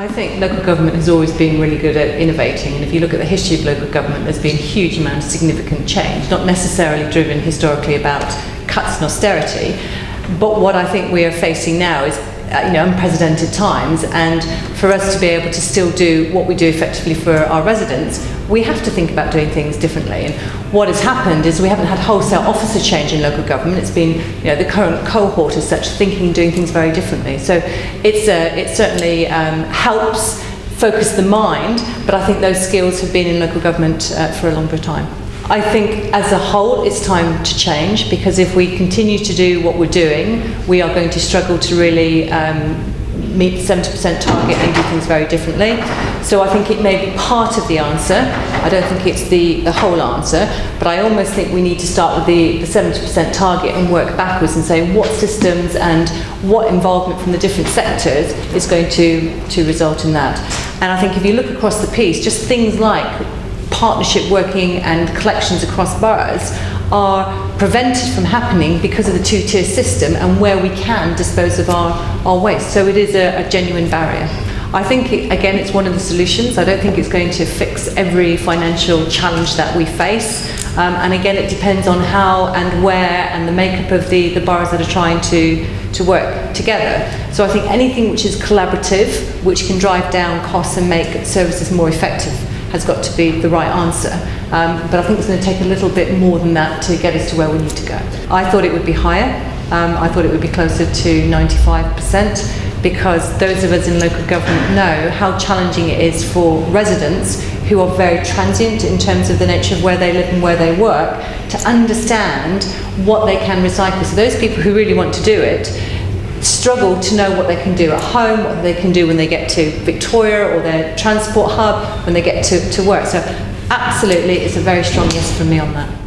I think local government has always been really good at innovating, and if you look at the history of local government, there's been a huge amount of significant change, not necessarily driven historically about cuts and austerity, but what I think we are facing now is unprecedented times, and for us to be able to still do what we do effectively for our residents, we have to think about doing things differently. And what has happened is we haven't had wholesale officer change in local government. It's been the current cohort as such thinking and doing things very differently. So it certainly helps focus the mind, but I think those skills have been in local government for a longer time. I think as a whole it's time to change, because if we continue to do what we're doing, we are going to struggle to really meet the 70% target and do things very differently. So I think it may be part of the answer. I don't think it's the whole answer, but I almost think we need to start with the 70% target and work backwards and say what systems and what involvement from the different sectors is going to result in that. And I think if you look across the piece, just things like partnership working and collections across boroughs are prevented from happening because of the two-tier system and where we can dispose of our waste. So it is a genuine barrier. I think, again, it's one of the solutions. I don't think it's going to fix every financial challenge that we face. And again, it depends on how and where and the makeup of the boroughs that are trying to work together. So I think anything which is collaborative, which can drive down costs and make services more effective, has got to be the right answer. But I think it's going to take a little bit more than that to get us to where we need to go. I thought it would be higher. I thought it would be closer to 95%, because those of us in local government know how challenging it is for residents who are very transient in terms of the nature of where they live and where they work to understand what they can recycle. So those people who really want to do it struggle to know what they can do at home, what they can do when they get to Victoria or their transport hub, when they get to work. So absolutely, it's a very strong yes from me on that.